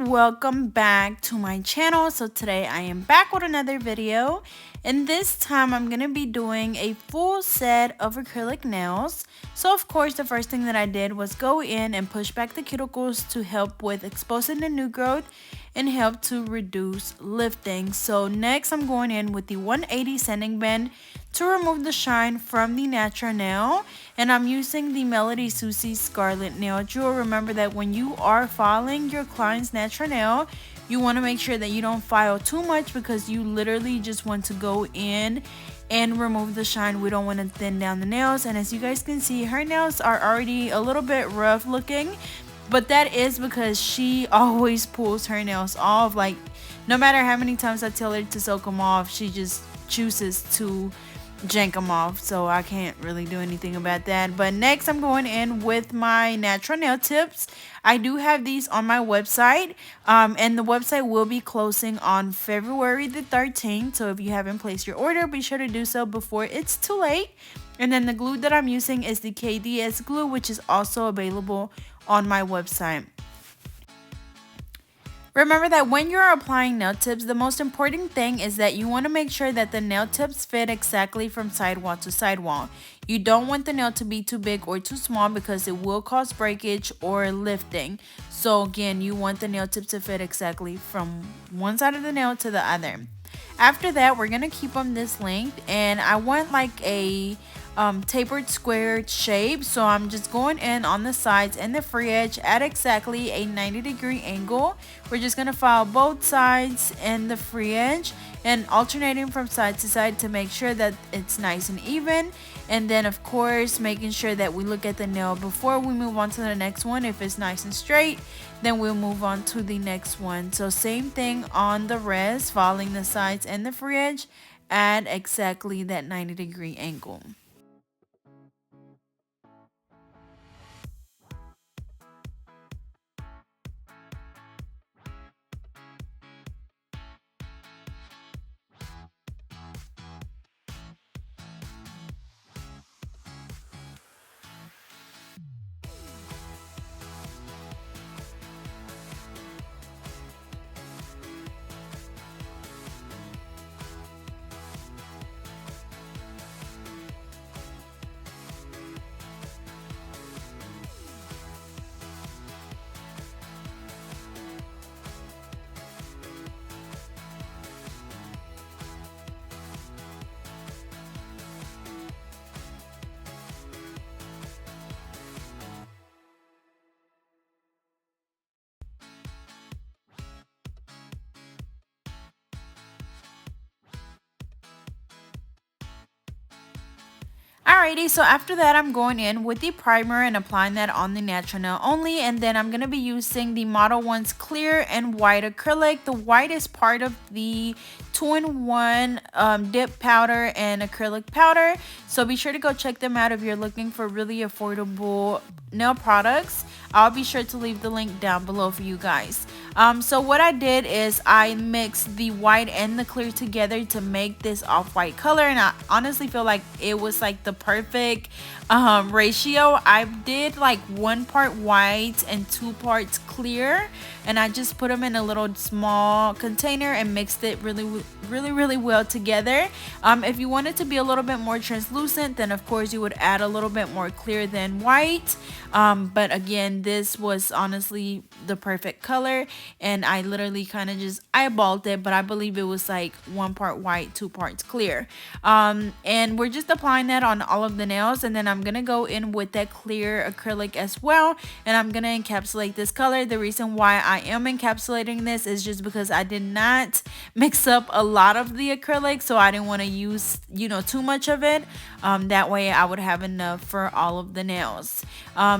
welcome back to my channel. So today I am back with another video, and this time I'm going to be doing a full set of acrylic nails. So of course the first thing that I did was go in and push back the cuticles to help with exposing the new growth and help to reduce lifting. So next I'm going in with the 180 sanding band to remove the shine from the natural nail, and I'm using the Melody Susie Scarlet Nail Jewel. Remember that when you are filing your client's natural nail, you want to make sure that you don't file too much, because you literally just want to go in and remove the shine. We don't want to thin down the nails. And as you guys can see, her nails are already a little bit rough looking, but that is because she always pulls her nails off. Like, no matter how many times I tell her to soak them off, she just chooses to jank them off, so I can't really do anything about that. But next I'm going in with my natural nail tips. I do have these on my website, and the website will be closing on February the 13th, so if you haven't placed your order, be sure to do so before it's too late. And then the glue that I'm using is the KDS glue, which is also available on my website. Remember that when you're applying nail tips, the most important thing is that you want to make sure that the nail tips fit exactly from sidewall to sidewall. You don't want the nail to be too big or too small, because it will cause breakage or lifting. So again, you want the nail tip to fit exactly from one side of the nail to the other. After that, we're going to keep them this length, and I want like a tapered squared shape, so I'm just going in on the sides and the free edge at exactly a 90-degree angle. We're just going to file both sides and the free edge and alternating from side to side to make sure that it's nice and even. And then of course making sure that we look at the nail before we move on to the next one. If it's nice and straight, then we'll move on to the next one. So same thing on the rest, following the sides and the free edge at exactly that 90-degree angle. Alrighty, so after that I'm going in with the primer and applying that on the natural nail only, and then I'm going to be using the Modelones clear and white acrylic. The white is part of the 2-in-1 dip powder and acrylic powder, so be sure to go check them out if you're looking for really affordable nail products. I'll be sure to leave the link down below for you guys. So what I did is I mixed the white and the clear together to make this off-white color, and I honestly feel like it was like the perfect ratio. I did like 1 part white and 2 parts clear, and I just put them in a little small container and mixed it really well together. If you want it to be a little bit more translucent, then of course you would add a little bit more clear than white, but again, this was honestly the perfect color, and I literally kind of just eyeballed it, but I believe it was like 1 part white, 2 parts clear. And we're just applying that on all of the nails, and then I'm gonna go in with that clear acrylic as well, and I'm gonna encapsulate this color. The reason why I am encapsulating this is just because I did not mix up a lot of the acrylic, so I didn't want to use, you know, too much of it. That way I would have enough for all of the nails.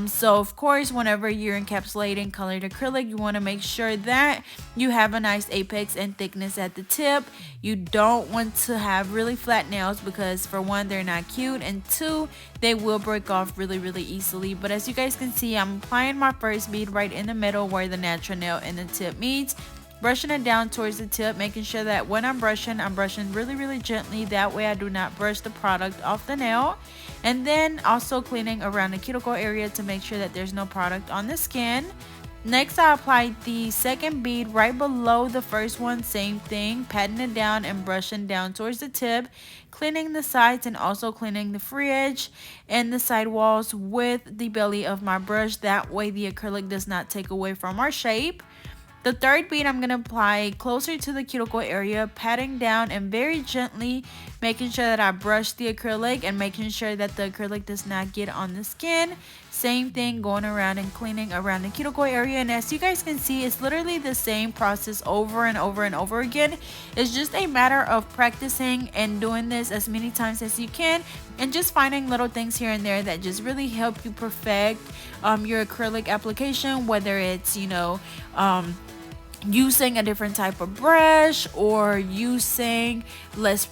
So of course, whenever you're encapsulating colored acrylic, you want to make sure that you have a nice apex and thickness at the tip. You don't want to have really flat nails, because for one, they're not cute, and two, they will break off really easily. But as you guys can see, I'm applying my first bead right in the middle where the natural nail and the tip meets, brushing it down towards the tip, making sure that when I'm brushing really gently. That way I do not brush the product off the nail. And then also cleaning around the cuticle area to make sure that there's no product on the skin. Next, I applied the second bead right below the first one, same thing, patting it down and brushing down towards the tip, cleaning the sides and also cleaning the free edge and the side walls with the belly of my brush. That way the acrylic does not take away from our shape. The third bead I'm going to apply closer to the cuticle area, patting down and very gently making sure that I brush the acrylic and making sure that the acrylic does not get on the skin. Same thing, going around and cleaning around the cuticle area. And as you guys can see, it's literally the same process over and over and over again. It's just a matter of practicing and doing this as many times as you can and just finding little things here and there that just really help you perfect your acrylic application, whether it's, using a different type of brush or using less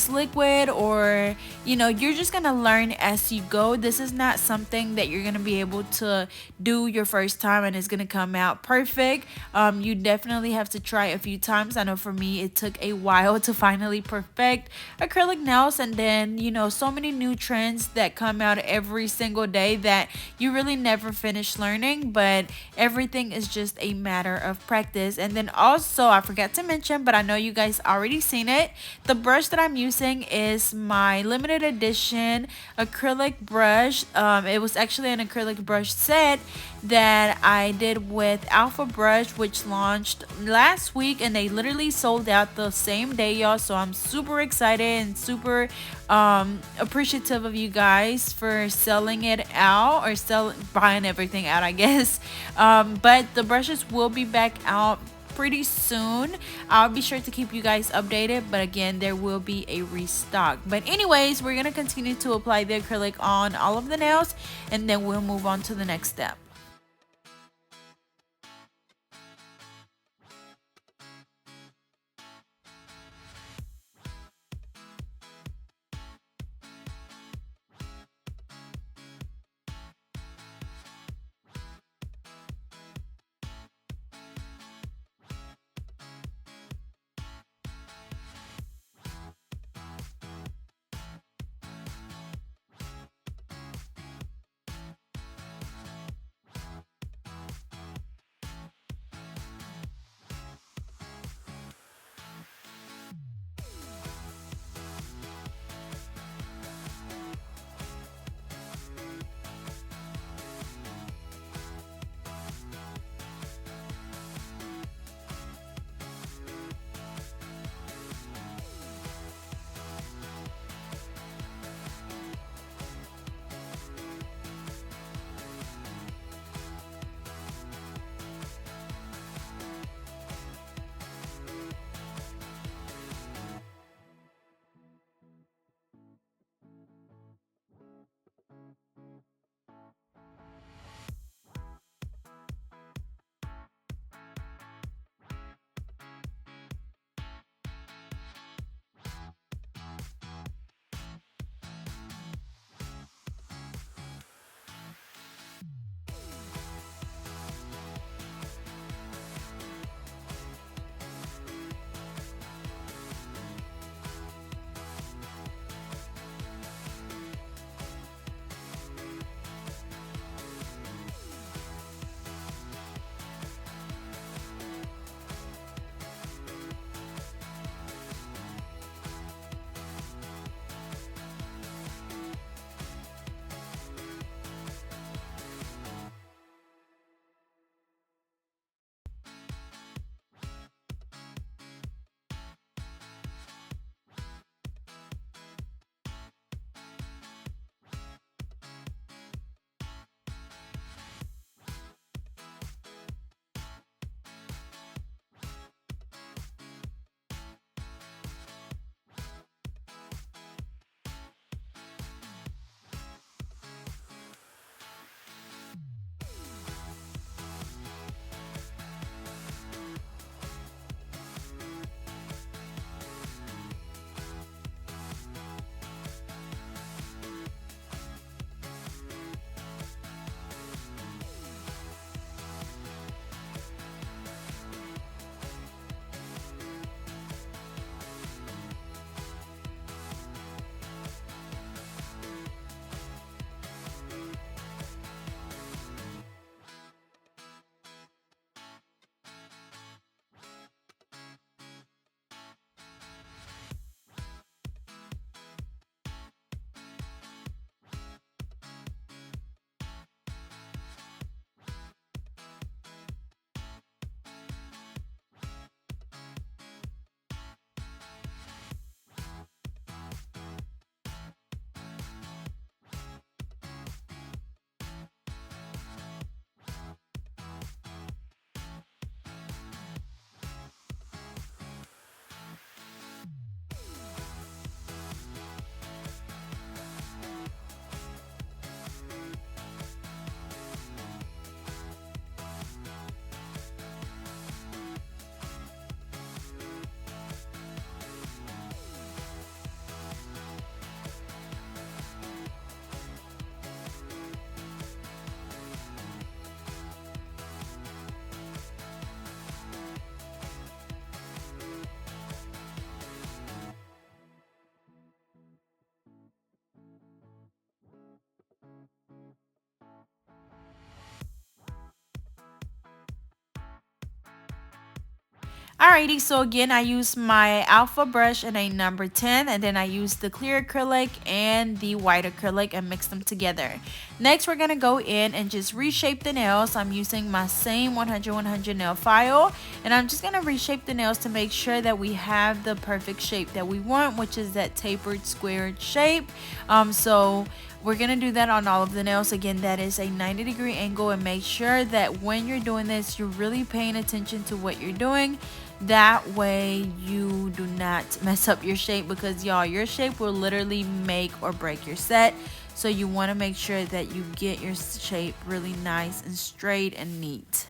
liquid, or you're just gonna learn as you go. This is not something that you're gonna be able to do your first time and it's gonna come out perfect. You definitely have to try a few times. I know for me it took a while to finally perfect acrylic nails, and then so many new trends that come out every single day that you really never finish learning, but everything is just a matter of practice. And then also, I forgot to mention, but I know you guys already seen it, the brush that I'm using is my limited edition acrylic brush. It was actually an acrylic brush set that I did with Alpha Brush, which launched last week, and they literally sold out the same day, y'all. So I'm super excited and super appreciative of you guys for selling it out, or buying everything out, I guess. But the brushes will be back out pretty soon. I'll be sure to keep you guys updated, but again, there will be a restock. But anyways, we're gonna continue to apply the acrylic on all of the nails, and then we'll move on to the next step. Alrighty, so again, I use my alpha brush and a number 10, and then I use the clear acrylic and the white acrylic and mix them together. Next, we're going to go in and just reshape the nails. I'm using my same 100-100 nail file, and I'm just going to reshape the nails to make sure that we have the perfect shape that we want, which is that tapered squared shape. So we're going to do that on all of the nails. Again, that is a 90-degree angle, and make sure that when you're doing this, you're really paying attention to what you're doing. That way you do not mess up your shape, because y'all, your shape will literally make or break your set. So you want to make sure that you get your shape really nice and straight and neat.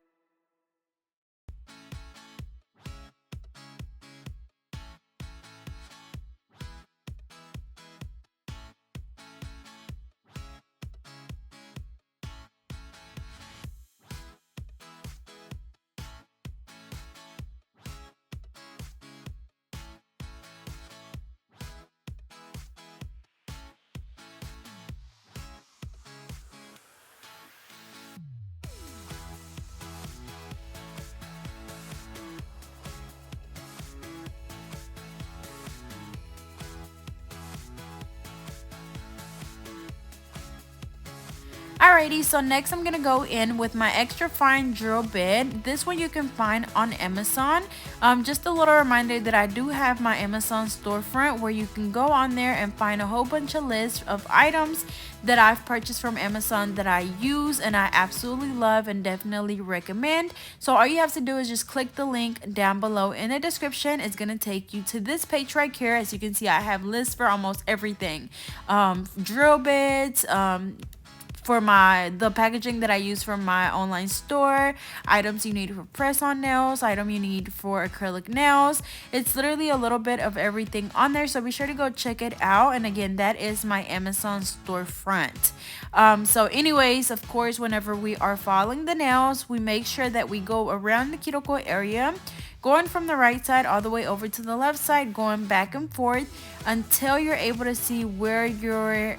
Alrighty, so next I'm gonna go in with my extra fine drill bit. This one you can find on Amazon. Just a little reminder that I do have my Amazon storefront where you can go on there and find a whole bunch of lists of items that I've purchased from Amazon that I use and I absolutely love and definitely recommend. So all you have to do is just click the link down below in the description. It's gonna take you to this page right here. As you can see, I have lists for almost everything. Drill bits, for the packaging that I use for my online store, items you need for press-on nails, item you need for acrylic nails. It's literally a little bit of everything on there, so be sure to go check it out. And again, that is my Amazon storefront. So anyways, of course, whenever we are filing the nails, we make sure that we go around the cuticle area, going from the right side all the way over to the left side, going back and forth until you're able to see where your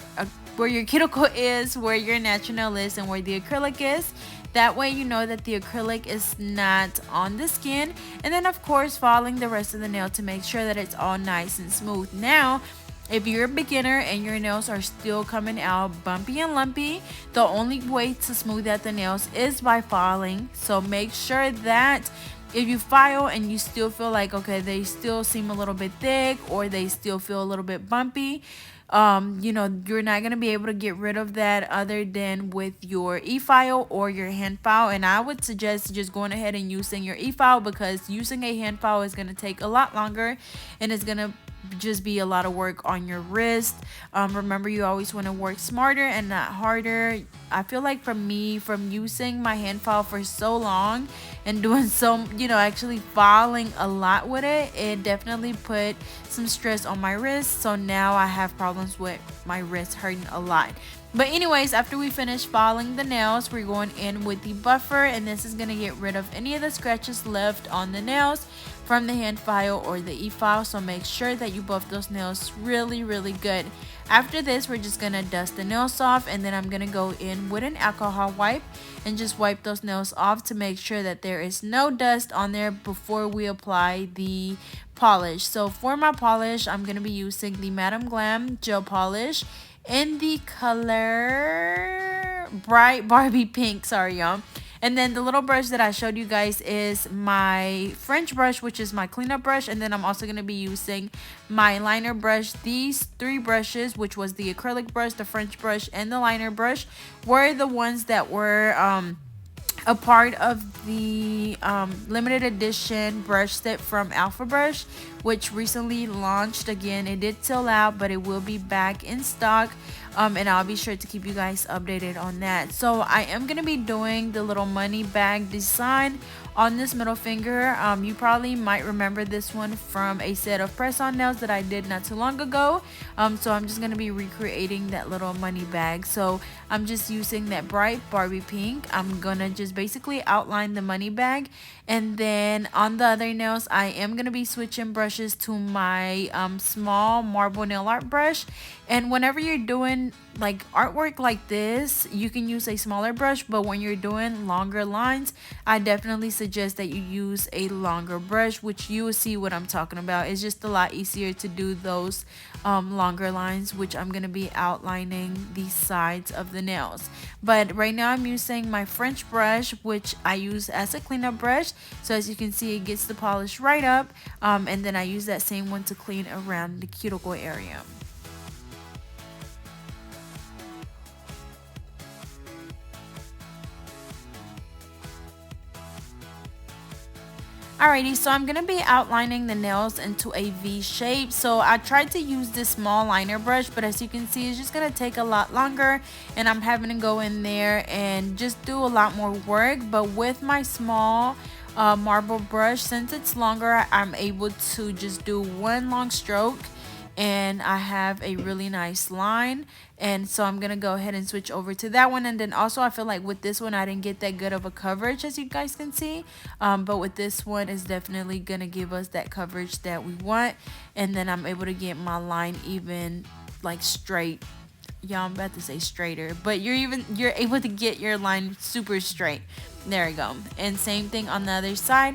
cuticle is, where your natural nail is, and where the acrylic is. That way you know that the acrylic is not on the skin. And then of course following the rest of the nail to make sure that it's all nice and smooth. Now, if you're a beginner and your nails are still coming out bumpy and lumpy, the only way to smooth out the nails is by filing. So make sure that if you file and you still feel like, okay, they still seem a little bit thick or they still feel a little bit bumpy, you know, you're not going to be able to get rid of that other than with your e-file or your hand file. And I would suggest just going ahead and using your e-file, because using a hand file is going to take a lot longer and it's going to just be a lot of work on your wrist. Remember, you always want to work smarter and not harder. I feel like for me, from using my hand file for so long and doing so, you know, actually filing a lot with it, it definitely put some stress on my wrist. So now I have problems with my wrist hurting a lot. But anyways, after we finish filing the nails, we're going in with the buffer, and this is going to get rid of any of the scratches left on the nails from the hand file or the e-file. So make sure that you buff those nails really good. After this, we're just going to dust the nails off, and then I'm going to go in with an alcohol wipe and just wipe those nails off to make sure that there is no dust on there before we apply the polish. So for my polish, I'm going to be using the Madam Glam gel polish in the color Bright Barbie Pink, sorry y'all. And then the little brush that I showed you guys is my French brush, which is my cleanup brush. And then I'm also going to be using my liner brush. These three brushes, which was the acrylic brush, the French brush, and the liner brush, were the ones that were a part of the limited edition brush set from Alpha Brush, which recently launched. Again, it did sell out, but it will be back in stock, and I'll be sure to keep you guys updated on that. So I am going to be doing the little money bag design on this middle finger. You probably might remember this one from a set of press-on nails that I did not too long ago. So I'm just going to be recreating that little money bag. So I'm just using that bright Barbie pink. I'm going to just basically outline the money bag. And then on the other nails, I am going to be switching brushes to my small marble nail art brush. And whenever you're doing like artwork like this, you can use a smaller brush, but when you're doing longer lines, I definitely suggest suggest that you use a longer brush, which you will see what I'm talking about. It's just a lot easier to do those longer lines, which I'm going to be outlining the sides of the nails. But right now I'm using my French brush, which I use as a cleanup brush. So as you can see, it gets the polish right up, and then I use that same one to clean around the cuticle area. Alrighty, so I'm going to be outlining the nails into a V shape. So I tried to use this small liner brush, but as you can see, it's just going to take a lot longer, and I'm having to go in there and just do a lot more work. But with my small marble brush, since it's longer, I'm able to just do one long stroke and I have a really nice line. And so I'm gonna go ahead and switch over to that one. And then also I feel like with this one I didn't get that good of a coverage, as you guys can see, but with this one it's definitely gonna give us that coverage that we want. And then I'm able to get my line even like straight. Yeah, I'm about to say straighter, but you're able to get your line super straight. There we go. And same thing on the other side.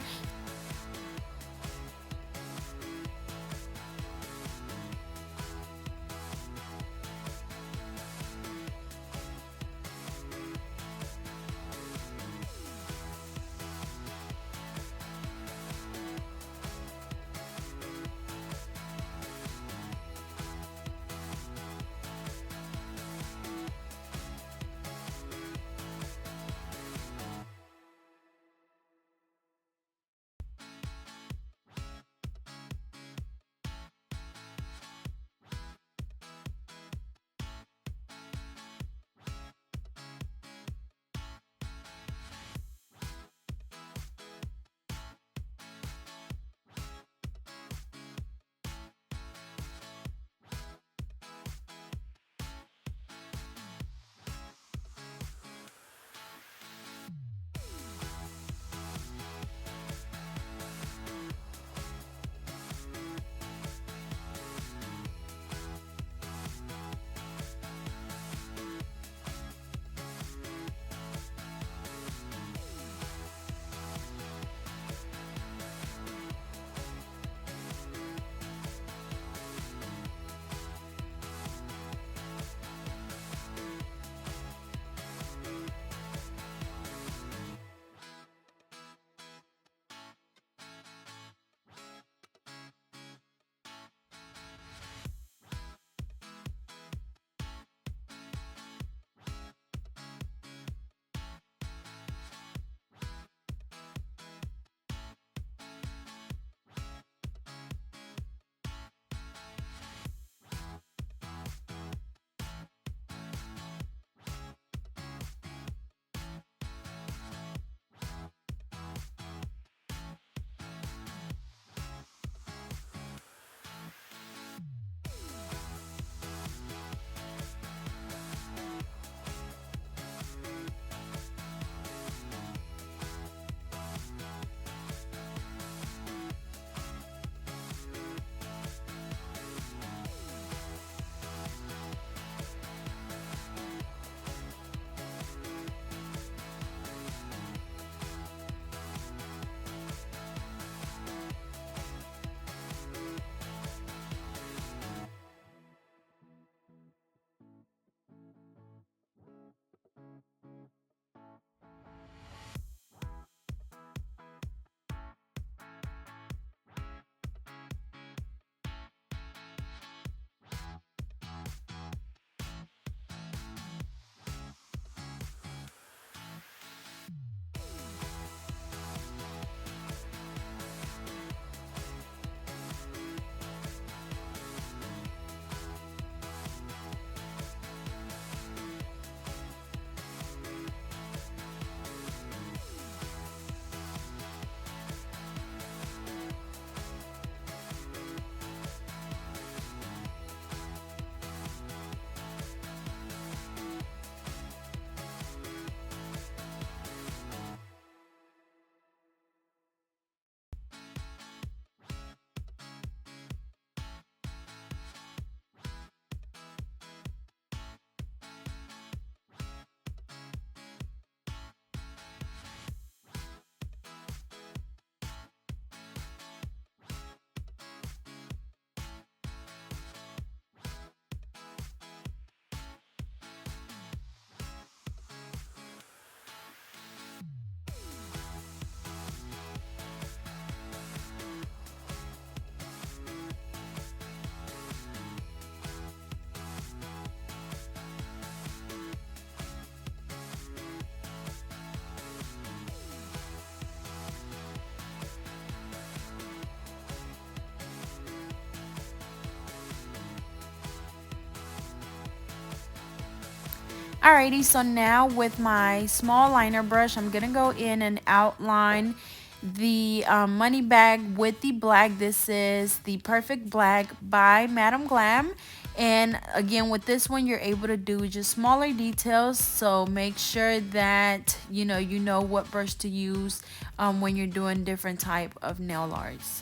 Alrighty, so now with my small liner brush, I'm gonna go in and outline the money bag with the black. This is the Perfect Black by Madam Glam. And again, with this one, you're able to do just smaller details. So make sure that you know what brush to use when you're doing different type of nail arts.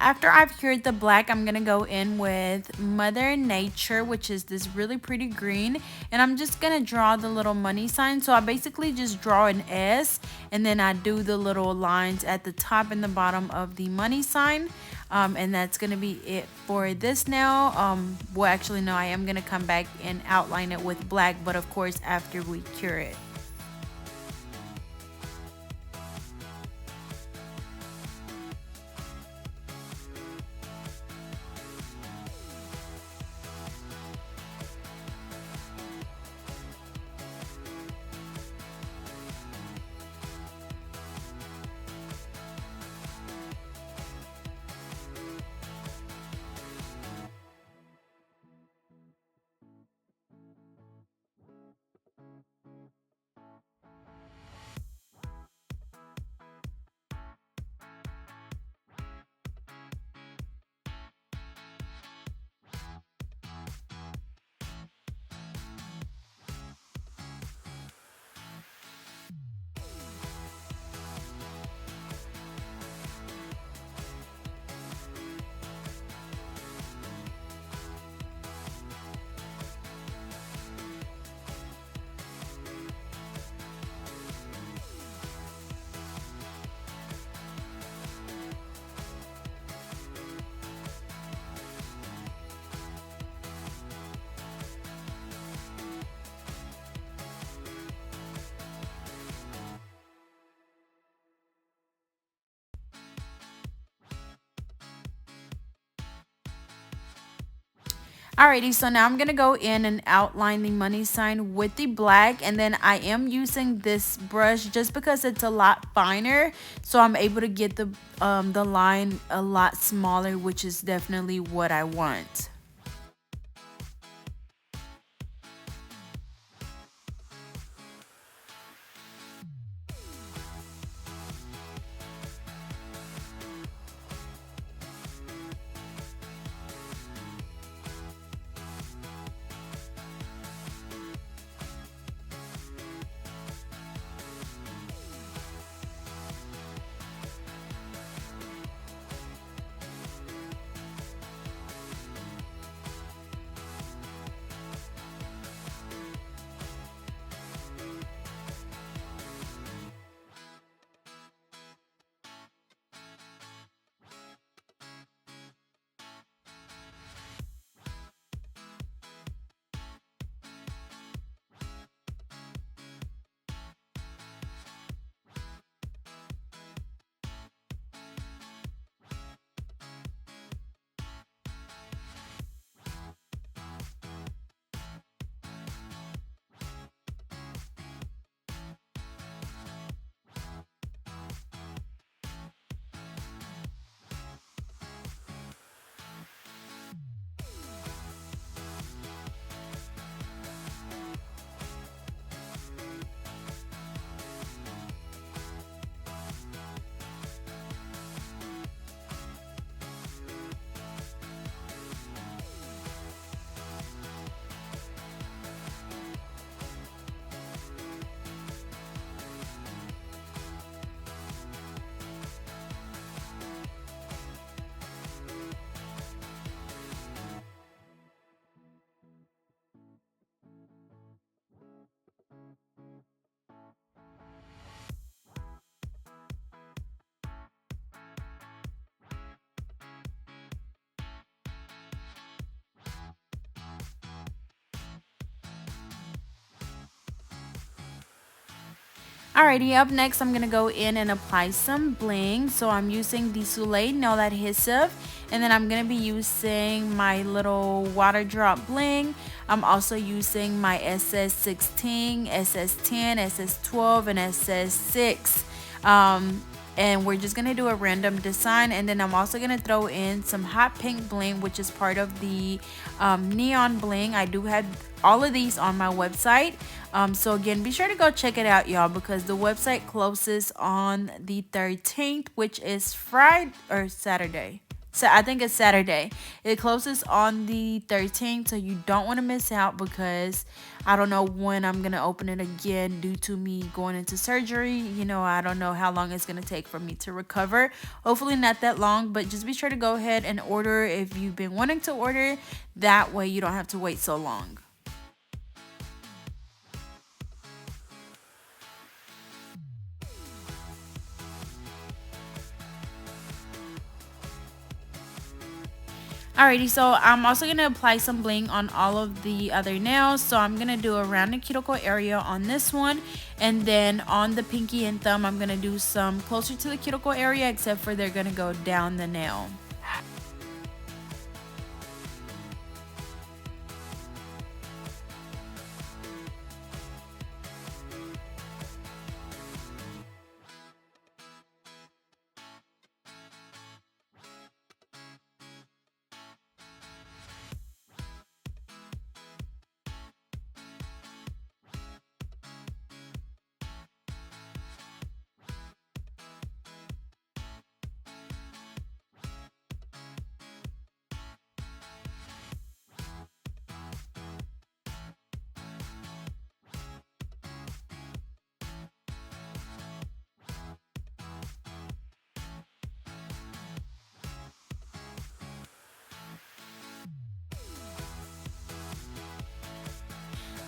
After I've cured the black, I'm gonna go in with Mother Nature, which is this really pretty green, and I'm just gonna draw the little money sign. So I basically just draw an S, and then I do the little lines at the top and the bottom of the money sign. And that's gonna be it for this nail. Well, actually, no, I am gonna come back and outline it with black, but of course after we cure it. Alrighty, so now I'm going to go in and outline the money sign with the black, and then I am using this brush just because it's a lot finer, so I'm able to get the line a lot smaller, which is definitely what I want. Alrighty, up next I'm going to go in and apply some bling. So I'm using the Soleil Nail Adhesive, and then I'm going to be using my little water drop bling. I'm also using my SS16, SS10, SS12, and SS6. And we're just going to do a random design, and then I'm also going to throw in some hot pink bling, which is part of the neon bling. I do have all of these on my website. So again, be sure to go check it out, y'all, because the website closes on the 13th, which is Friday or Saturday. So I think it's Saturday. It closes on the 13th, so you don't want to miss out, because I don't know when I'm going to open it again due to me going into surgery. You know, I don't know how long it's going to take for me to recover. Hopefully not that long, but just be sure to go ahead and order if you've been wanting to order. That way you don't have to wait so long. Alrighty, so I'm also going to apply some bling on all of the other nails. So I'm going to do around the cuticle area on this one. And then on the pinky and thumb, I'm going to do some closer to the cuticle area, except for they're going to go down the nail.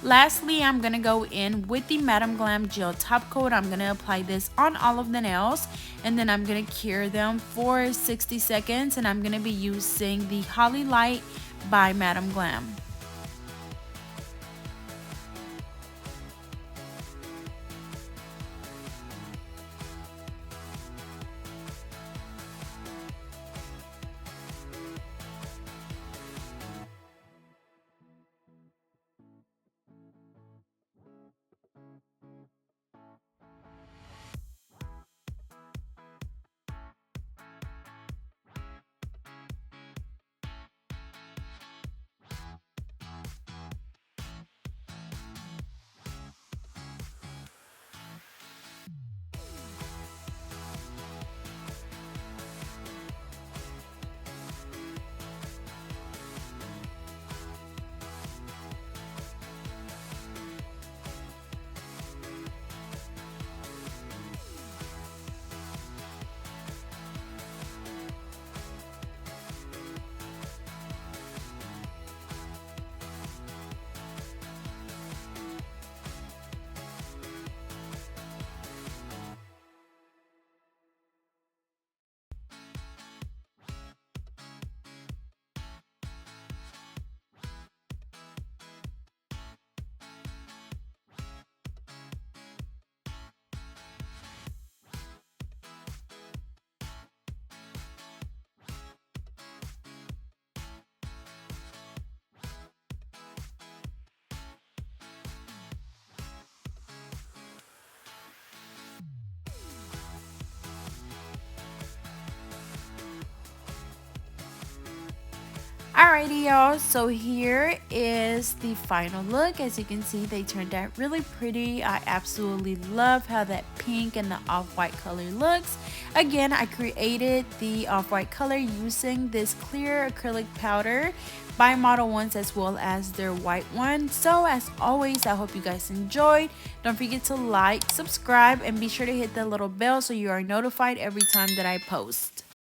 Lastly, I'm going to go in with the Madam Glam Gel Top Coat. I'm going to apply this on all of the nails, and then I'm going to cure them for 60 seconds, and I'm going to be using the Holly Light by Madam Glam. Alrighty y'all, so here is the final look. As you can see, they turned out really pretty. I absolutely love how that pink and the off-white color looks. Again, I created the off-white color using this clear acrylic powder by Modelones as well as their white one. So as always, I hope you guys enjoyed. Don't forget to like, subscribe, and be sure to hit the little bell so you are notified every time that I post.